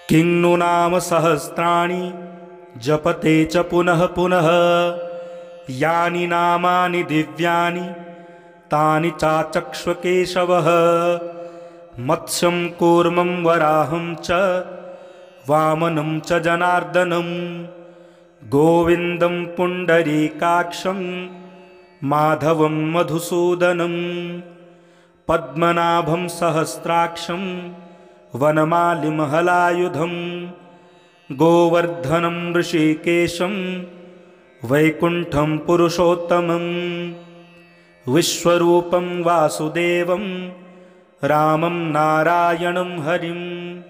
किं नु नाम सहस्राणि जपते च पुनः पुनः। यानि नामानि दिव्यानि तानि चाचक्ष्व केशवः। मत्स्यं कूर्मं वराहं च वामनं च जनार्दनं। गोविन्दं पुण्डरीकाक्षं माधवं मधुसूदनं। पद्मनाभं सहस्राक्षं वनमालिं हलायुधं। गोवर्धनं ऋषिकेशं वैकुण्ठं पुरुषोत्तमं। विश्वरूपं वासुदेवं रामं नारायणं हरिं।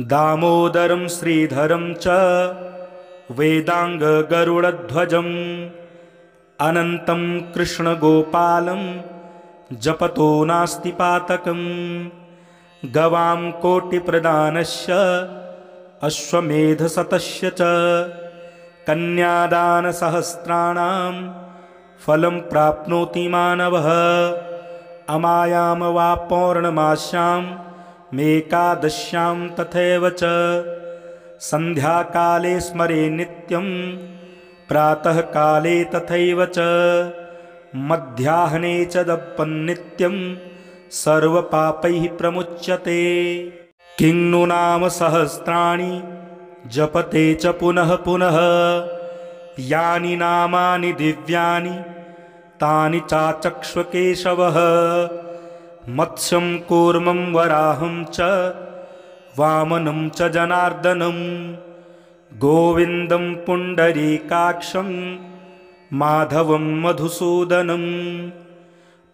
दामोदरं श्रीधरं च वेदाङ्गगरुडध्वजम्। अनन्तं कृष्णगोपालं जपतो नास्ति पातकम्। गवां कोटिप्रदानस्य अश्वमेधशतस्य च कन्यादानसहस्राणां फलं प्राप्नोति मानवः। अमायां वा पौर्णमास्यां मेकादश्यां तथैव च। सन्ध्याकाले स्मरे नित्यं प्रातःकाले तथैव च। मध्याह्ने च दप्पन्नित्यं सर्वपापैः प्रमुच्यते। किं नु नाम सहस्राणि जपते च पुनः पुनः। यानि नामानि दिव्यानि तानि चाचक्ष्व केशवः। मत्स्यं कूर्मं वराहं च वामनं च जनार्दनं। गोविन्दं पुण्डरीकाक्षं माधवं मधुसूदनं।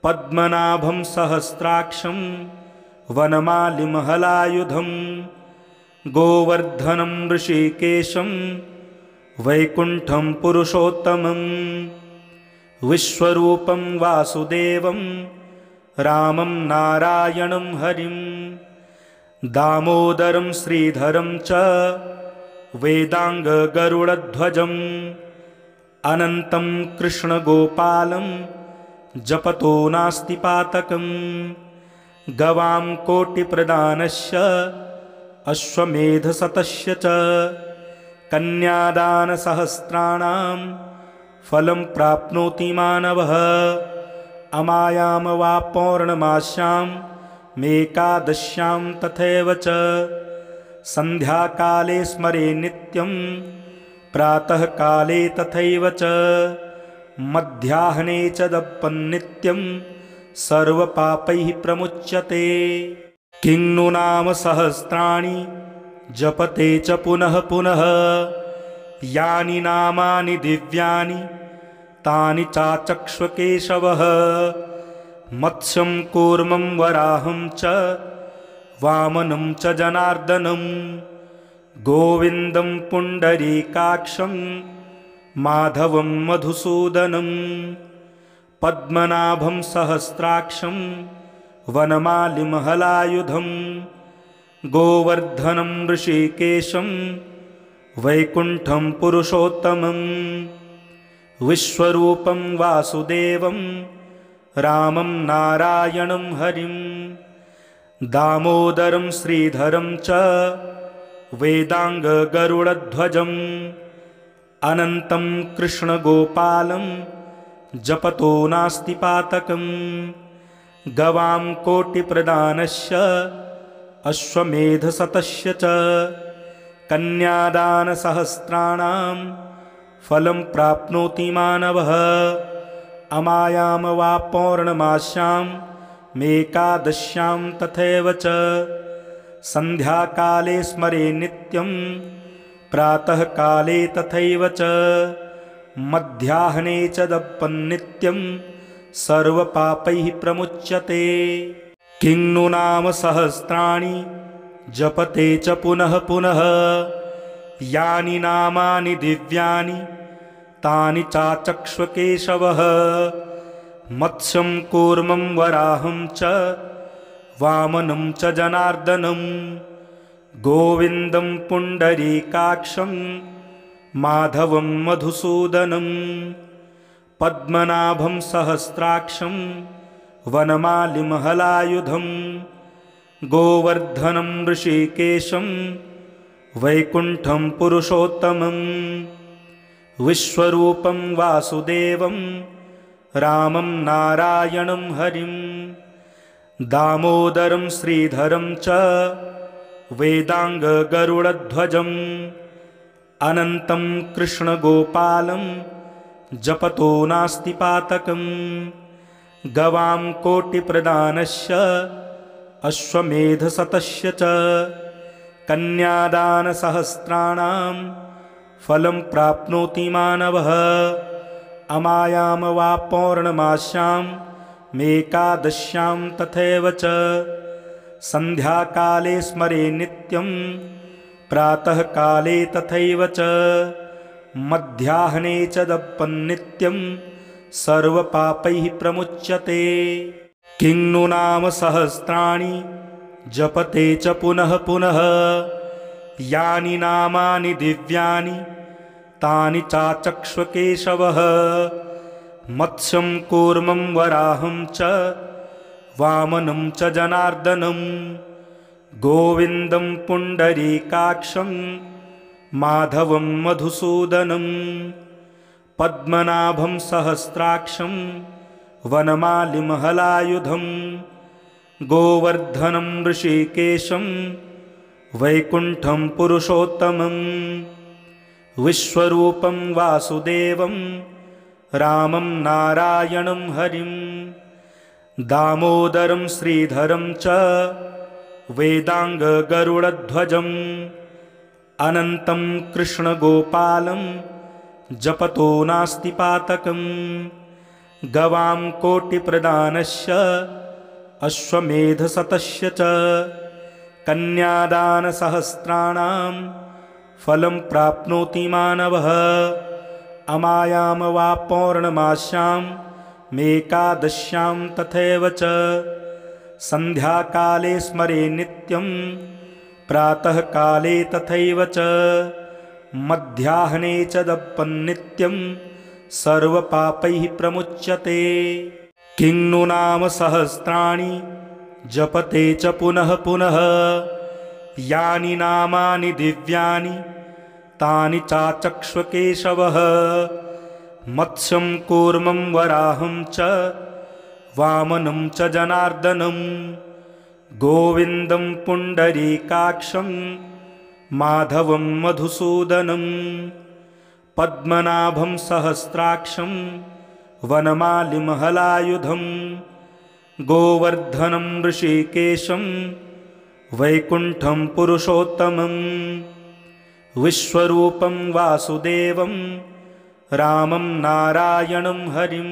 पद्मनाभं सहस्राक्षं वनमालिं हलायुधं। गोवर्धनं ऋषिकेशं वैकुण्ठं पुरुषोत्तमं। विश्वरूपं वासुदेवं रामं नारायणं हरिं। दामोदरं श्रीधरं च वेदाङ्गगरुडध्वजम्। अनन्तं कृष्णगोपालं जपतो नास्ति पातकम्। गवां कोटिप्रदानस्य अश्वमेधशतस्य च कन्यादानसहस्राणां फलं प्राप्नोति मानवः। अमायां वा पौर्णमास्यां मेकादश्यां तथैव च। सन्ध्याकाले स्मरे नित्यं प्रातःकाले तथैव च। मध्याह्ने च दप्पन्नित्यं सर्वपापैः प्रमुच्यते। किं नु नाम सहस्राणि जपते च पुनः पुनः। यानि नामानि दिव्यानि तानि चाचक्ष्व केशवः। मत्स्यं कूर्मं वराहं च वामनं च जनार्दनं। गोविन्दं पुण्डरीकाक्षं माधवं मधुसूदनं। पद्मनाभं सहस्राक्षं वनमालिं हलायुधं। गोवर्धनं ऋषिकेशं वैकुण्ठं पुरुषोत्तमं। विश्वरूपं वासुदेवं रामं नारायणं हरिं। दामोदरं श्रीधरं च वेदाङ्गगरुडध्वजम्। अनन्तं कृष्णगोपालं जपतो नास्ति पातकम्। गवां कोटिप्रदानस्य अश्वमेधशतस्य च कन्यादानसहस्राणां फलं प्राप्नोति मानवः। अमायां वा पौर्णमास्यां मेकादश्यां तथैव च। सन्ध्याकाले स्मरे नित्यं प्रातःकाले तथैव च। मध्याह्ने च दप्पन्नित्यं सर्वपापैः प्रमुच्यते। किं नु नाम सहस्राणि जपते च पुनः पुनः। यानि नामानि दिव्यानि तानि चाचक्ष्व केशवः। मत्स्यं कूर्मं वराहं च वामनं च जनार्दनं। गोविन्दं पुण्डरीकाक्षं माधवं मधुसूदनं। पद्मनाभं सहस्राक्षं वनमालिं हलायुधं। गोवर्धनं ऋषिकेशं वैकुण्ठं पुरुषोत्तमं विश्वरूपं वासुदेवं रामं नारायणं हरिं दामोदरं श्रीधरं च वेदाङ्गगरुडध्वजम् अनन्तं कृष्णगोपालं जपतो नास्ति पातकम् गवां कोटिप्रदानस्य अश्वमेधशतस्य च कन्यादानसहस्राणां फलं प्राप्नोति मानवः अमायां वा पौर्णमास्यां मेकादश्यां तथैव च सन्ध्याकाले स्मरे नित्यं प्रातःकाले तथैव च मध्याह्ने च दप्पन्नित्यं सर्वपापैः प्रमुच्यते। किं नु नाम सहस्राणि जपते च पुनः पुनः यानि नामानि दिव्यानि तानि चाचक्ष्व केशवः मत्स्यं कूर्मं वराहं च वामनं च जनार्दनं गोविन्दं पुण्डरीकाक्षं माधवं मधुसूदनं पद्मनाभं सहस्राक्षं वनमालिं हलायुधं गोवर्धनं ऋषिकेशं वैकुण्ठं पुरुषोत्तमं विश्वरूपं वासुदेवं रामं नारायणं हरिं दामोदरं श्रीधरं च वेदाङ्गगरुडध्वजम् अनन्तं कृष्णगोपालं जपतो नास्ति पातकम् गवां कोटिप्रदानस्य अश्वमेधशतस्य च कन्यादानसहस्राणां फलं प्राप्नोति मानवः अमायां वा पौर्णमास्यां मेकादश्यां तथैव च सन्ध्याकाले स्मरे नित्यं प्रातःकाले तथैव च मध्याह्ने च दप्पन्नित्यं सर्वपापैः प्रमुच्यते। किं नु नाम सहस्राणि जपते च पुनः पुनः यानि नामानि दिव्यानि तानि चाचक्ष्व केशवः मत्स्यं कूर्मं वराहं च वामनं च जनार्दनं गोविन्दं पुण्डरीकाक्षं माधवं मधुसूदनं पद्मनाभं सहस्राक्षं वनमालिं हलायुधं गोवर्धनं ऋषिकेशं वैकुण्ठं पुरुषोत्तमं विश्वरूपं वासुदेवं रामं नारायणं हरिं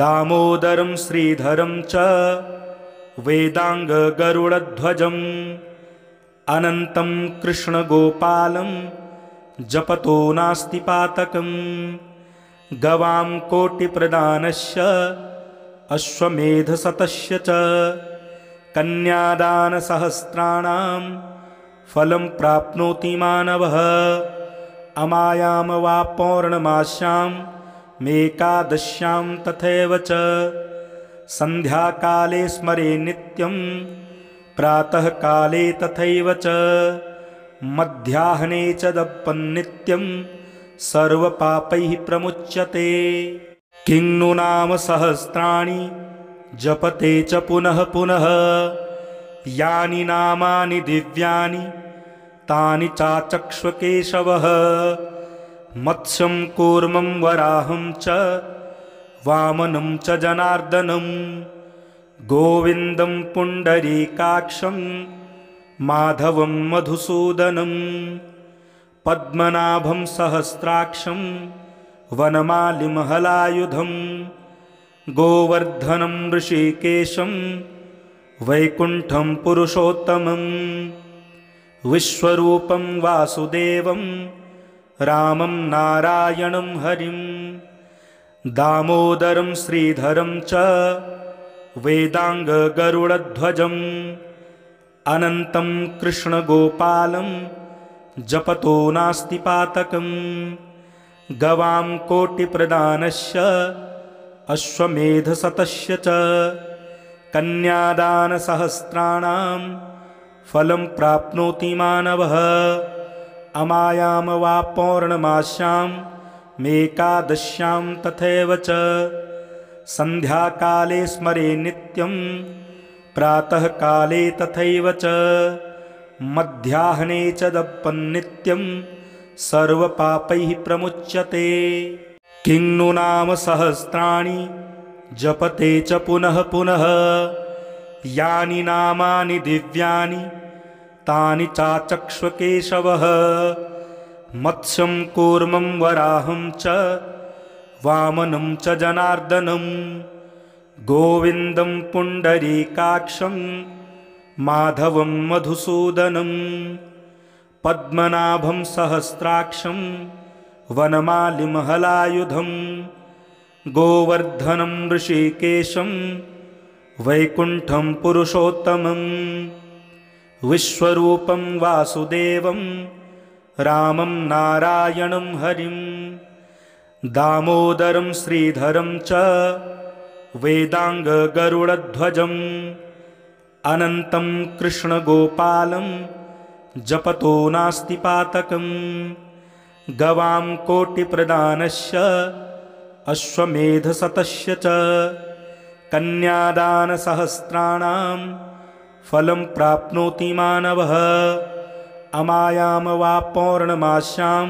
दामोदरं श्रीधरं च वेदाङ्गगरुडध्वजम् अनन्तं कृष्णगोपालं जपतो नास्ति पातकम् गवां कोटिप्रदानस्य अश्वमेधशतस्य च कन्यादानसहस्राणां फलं प्राप्नोति मानवः अमायां वा पौर्णमास्यां मेकादश्यां तथैव च सन्ध्याकाले स्मरे नित्यं प्रातःकाले तथैव च मध्याह्ने च दप्पन्नित्यं सर्वपापैः प्रमुच्यते। किं नु नाम सहस्राणि जपते च पुनः पुनः यानि नामानि दिव्यानि तानि चाचक्ष्व केशवः मत्स्यं कूर्मं वराहं च वामनं च जनार्दनं गोविन्दं पुण्डरीकाक्षं माधवं मधुसूदनं पद्मनाभं सहस्राक्षं वनमालिं हलायुधं गोवर्धनं ऋषिकेशं वैकुण्ठं पुरुषोत्तमं विश्वरूपं वासुदेवं रामं नारायणं हरिं दामोदरं श्रीधरं च वेदाङ्गगरुडध्वजम् अनन्तं कृष्णगोपालं जपतो नास्ति पातकम् गवां कोटिप्रदानस्य अश्वमेधशतस्य च कन्यादानसहस्राणां फलं प्राप्नोति मानवः। अमायां वा पौर्णमास्यां मेकादश्यां तथैव च सन्ध्याकाले स्मरे नित्यं प्रातःकाले तथैव च मध्याह्ने च दप्पन्नित्यं सर्वपापैः प्रमुच्यते। किं नु नाम सहस्राणि जपते च पुनः पुनः यानि नामानि दिव्यानि तानि चाचक्ष्व केशवः। मत्स्यं कूर्मं वराहं च वामनं च जनार्दनं गोविन्दं पुण्डरीकाक्षं माधवं मधुसूदनं पद्मनाभं सहस्राक्षं वनमालिं हलायुधं गोवर्धनं ऋषिकेशं वैकुण्ठं पुरुषोत्तमं विश्वरूपं वासुदेवं रामं नारायणं हरिं दामोदरं श्रीधरं च वेदाङ्गगरुडध्वजम् अनन्तं कृष्णगोपालं जपतो नास्ति पातकम् गवां कोटिप्रदानस्य अश्वमेधशतस्य च कन्यादानसहस्राणां फलं प्राप्नोति मानवः। अमायां वा पौर्णमास्यां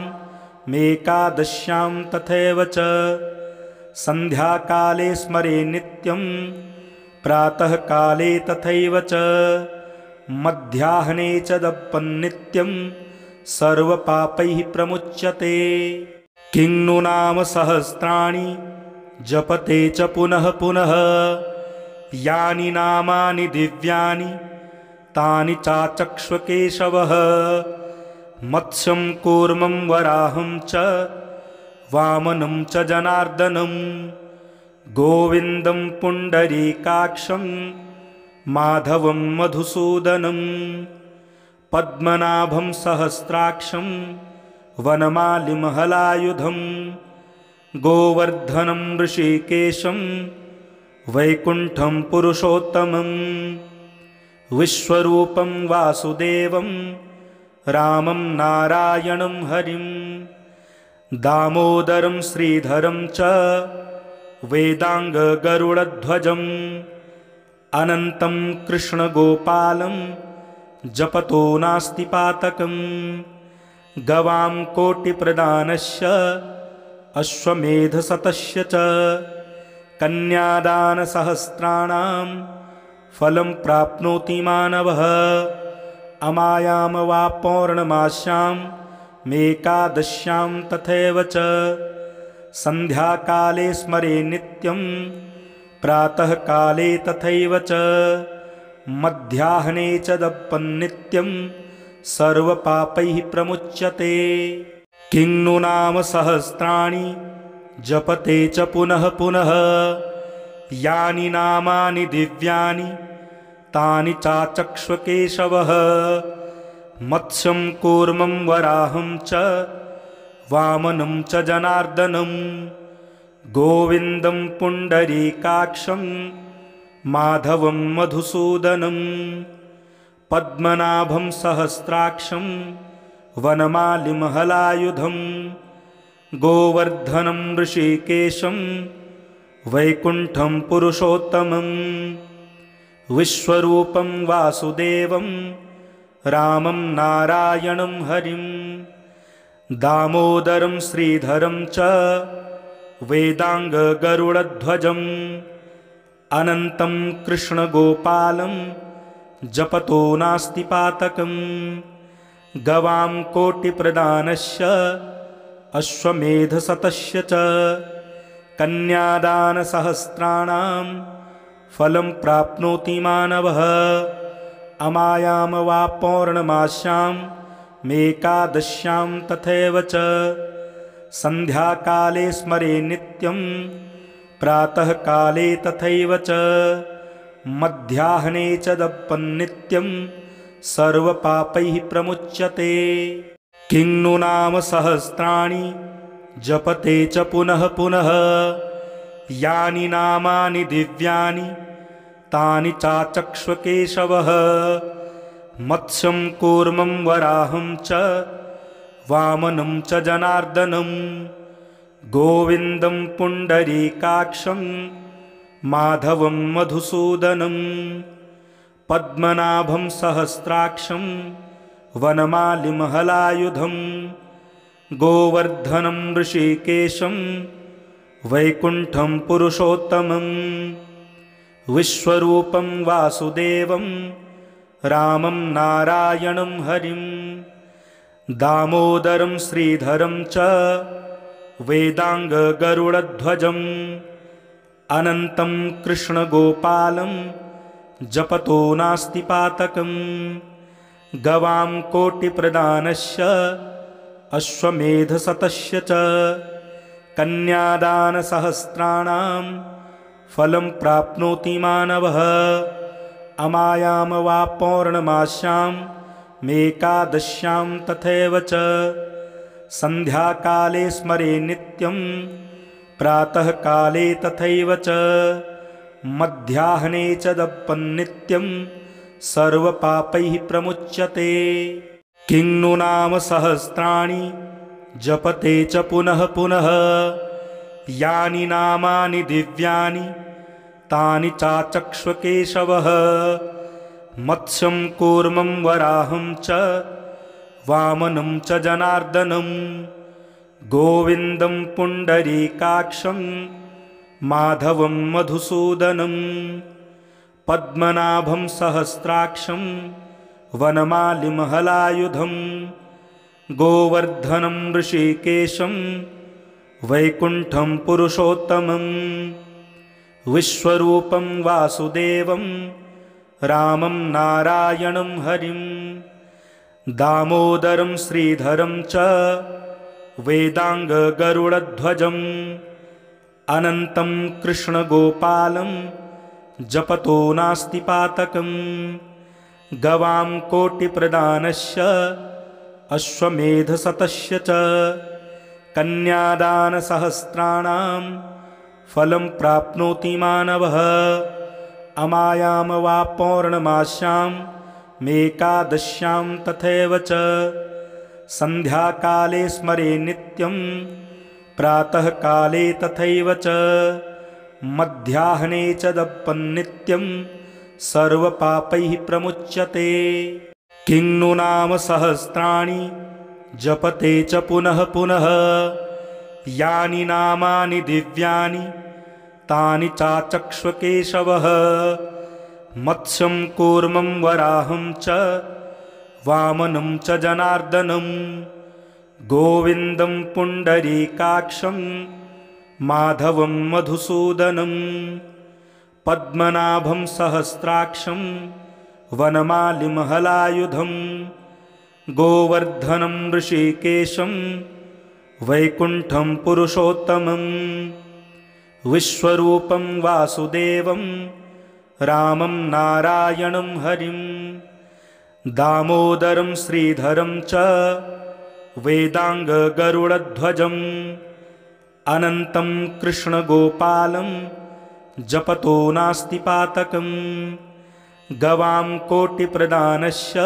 मेकादश्यां तथैव च सन्ध्याकाले स्मरे नित्यं प्रातःकाले तथैव च मध्याह्ने च दप्पन्नित्यं सर्वपापैः प्रमुच्यते। किं नु नाम सहस्राणि जपते च पुनः पुनः यानि नामानि दिव्यानि तानि चाचक्ष्व केशवः। मत्स्यं कूर्मं वराहं च वामनं च जनार्दनं गोविन्दं पुण्डरीकाक्षं माधवं मधुसूदनं पद्मनाभं सहस्राक्षं वनमालिं हलायुधं गोवर्धनं ऋषिकेशं वैकुण्ठं पुरुषोत्तमं विश्वरूपं वासुदेवं रामं नारायणं हरिं दामोदरं श्रीधरं च वेदाङ्गगरुडध्वजम् अनन्तं कृष्णगोपालं जपतो नास्ति पातकम् गवां कोटिप्रदानस्य अश्वमेधशतस्य च कन्यादानसहस्राणां फलं प्राप्नोति मानवः। अमायां वा पौर्णमास्यां मेकादश्यां तथैव च सन्ध्याकाले स्मरे नित्यं प्रातःकाले तथैव च मध्याह्ने च दप्पन्नित्यं सर्वपापैः प्रमुच्यते। किं नु नाम सहस्राणि जपते च पुनः पुनः यानि नामानि दिव्यानि तानि चाचक्ष्व केशवः। मत्स्यं कूर्मं वराहं च वामनं च जनार्दनं गोविन्दं पुण्डरीकाक्षं माधवं मधुसूदनं पद्मनाभं सहस्राक्षं वनमालिं हलायुधं गोवर्धनं ऋषिकेशं वैकुण्ठं पुरुषोत्तमं विश्वरूपं वासुदेवं रामं नारायणं हरिं दामोदरं श्रीधरं च वेदाङ्गगरुडध्वजम् अनन्तं कृष्णगोपालं जपतो नास्ति पातकम् गवां कोटिप्रदानस्य अश्वमेधशतस्य च कन्यादानसहस्राणां फलं प्राप्नोति मानवः। अमायां वा पौर्णमास्यां मेकादश्यां तथैव च सन्ध्याकाले स्मरे नित्यं प्रातःकाले तथैव च मध्याह्ने च दप्पन्नित्यं सर्वपापैः प्रमुच्यते। किं नु नाम सहस्राणि जपते च पुनः पुनः यानि नामानि दिव्यानि तानि चाचक्ष्व केशवः। मत्स्यं कूर्मं वराहं च वामनं च जनार्दनं गोविन्दं पुण्डरीकाक्षं माधवं मधुसूदनं पद्मनाभं सहस्राक्षं वनमालिं हलायुधं गोवर्धनं ऋषिकेशं वैकुण्ठं पुरुषोत्तमं विश्वरूपं वासुदेवं रामं नारायणं हरिं दामोदरं श्रीधरं च वेदाङ्गगरुडध्वजम् अनन्तं कृष्णगोपालं जपतो नास्ति पातकम् गवां कोटिप्रदानस्य अश्वमेधशतस्य च कन्यादानसहस्राणां फलं प्राप्नोति मानवः अमायां वा पौर्णमास्यां मेकादश्यां तथैव च सन्ध्याकाले स्मरे नित्यं प्रातःकाले तथैव च मध्याह्ने च जपन्नित्यं सर्वपापैः प्रमुच्यते। किं नु नाम सहस्राणि जपते च पुनः पुनः यानि नामानि दिव्यानि तानि चाचक्ष्व केशवः मत्स्यं कूर्मं वराहं च वामनं च जनार्दनं गोविन्दं पुण्डरीकाक्षं माधवं मधुसूदनं पद्मनाभं सहस्राक्षं वनमालिं हलायुधं गोवर्धनं ऋषिकेशं वैकुण्ठं पुरुषोत्तमं विश्वरूपं वासुदेवं रामं नारायणं हरिं दामोदरं श्रीधरं च वेदाङ्गगरुडध्वजम् अनन्तं कृष्णगोपालं जपतो नास्ति पातकम् गवां कोटिप्रदानस्य अश्वमेधशतस्य च कन्यादानसहस्राणां फलं प्राप्नोति मानवः अमायां वा पौर्णमास्यां मेकादश्यां तथैव च सन्ध्याकाले स्मरे नित्यं प्रातःकाले तथैव च मध्याह्ने च जपन्नित्यं सर्वपापैः प्रमुच्यते। किं नु नाम सहस्राणि जपते च पुनः पुनः यानि नामानि दिव्यानि तानि चाचक्ष्व केशवः मत्स्यं कूर्मं वराहं च वामनं च जनार्दनं गोविन्दं पुण्डरीकाक्षं माधवं मधुसूदनं पद्मनाभं सहस्राक्षं वनमालिं हलायुधं गोवर्धनं ऋषिकेशं वैकुण्ठं पुरुषोत्तमं विश्वरूपं वासुदेवं रामं नारायणं हरिं दामोदरं श्रीधरं च वेदाङ्गगरुडध्वजम् अनन्तं कृष्णगोपालं जपतो नास्ति पातकम् गवां कोटिप्रदानस्य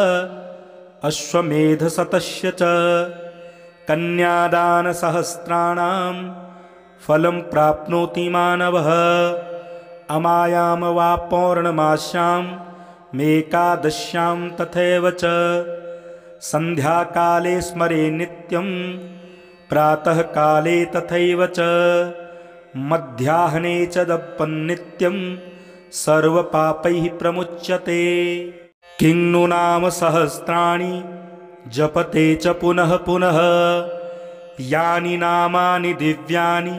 अश्वमेधशतस्य च कन्यादानसहस्राणां फलं प्राप्नोति मानवः अमायां वा पौर्णमास्यां मेकादश्यां तथैव च सन्ध्याकाले स्मरे नित्यं प्रातःकाले तथैव च मध्याह्ने च जपन्नित्यं सर्वपापैः प्रमुच्यते। किं नु नाम सहस्राणि जपते च पुनः पुनः यानि नामानि दिव्यानि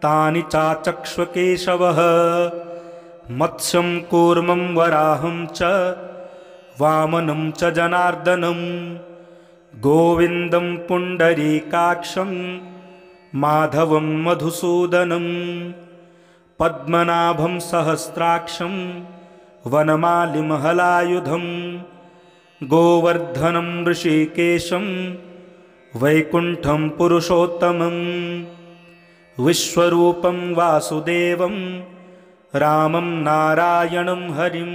तानि चाचक्ष्व केशवः मत्स्यं कूर्मं वराहं च वामनं च जनार्दनं गोविन्दं पुण्डरीकाक्षं माधवं मधुसूदनं पद्मनाभं सहस्राक्षं वनमालिं हलायुधं गोवर्धनं ऋषिकेशं वैकुण्ठं पुरुषोत्तमं विश्वरूपं वासुदेवं रामं नारायणं हरिं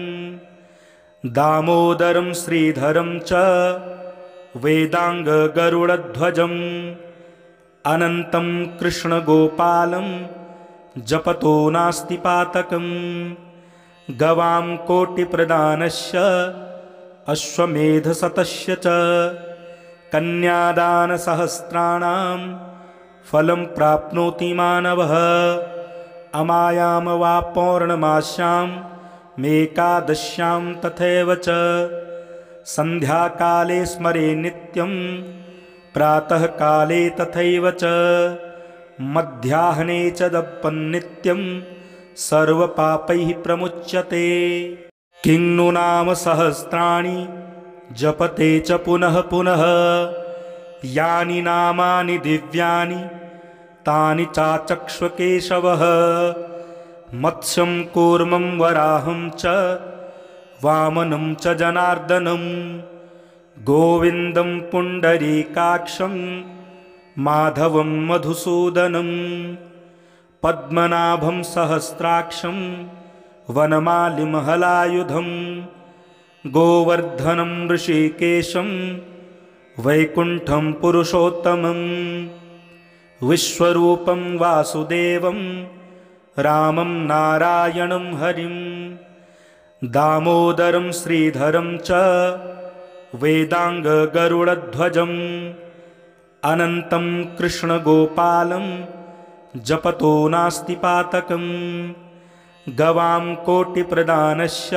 दामोदरं श्रीधरं च वेदाङ्गगरुडध्वजम् अनन्तं कृष्णगोपालं जपतो नास्ति पातकम् गवां कोटिप्रदानस्य अश्वमेधशतस्य च कन्यादानसहस्राणां फलं प्राप्नोति मानवः अमायां वा पौर्णमास्यां मेकादश्यां तथैव च सन्ध्याकाले स्मरे नित्यं प्रातःकाले तथैव च मध्याह्ने च दप्पन्नित्यं सर्वपापैः प्रमुच्यते। किं नु नाम सहस्राणि जपते च पुनः पुनः यानि नामानि दिव्यानि तानि चाचक्ष्व केशवः मत्स्यं कूर्मं वराहं च वामनं च जनार्दनं गोविन्दं पुण्डरीकाक्षं माधवं मधुसूदनं पद्मनाभं सहस्राक्षं वनमालिमहलायुधं गोवर्धनं ऋषिकेशं वैकुण्ठं पुरुषोत्तमं विश्वरूपं वासुदेवं रामं नारायणं हरिं दामोदरं श्रीधरं च वेदाङ्गगरुडध्वजम् अनन्तं कृष्णगोपालं जपतो नास्ति पातकम् गवां कोटिप्रदानस्य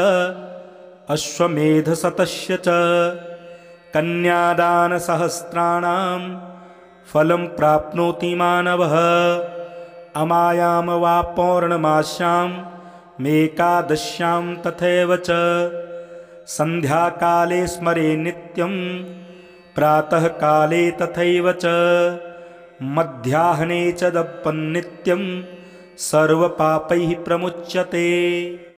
अश्वमेधशतस्य च कन्यादानसहस्राणां फलं प्राप्नोति मानवः अमायां वा पौर्णमास्यां मेकादश्यां तथैव च सन्ध्याकाले स्मरे नित्यं प्रातःकाले तथैव च मध्याह्ने च दप्पन्नित्यं सर्वपापैः प्रमुच्यते।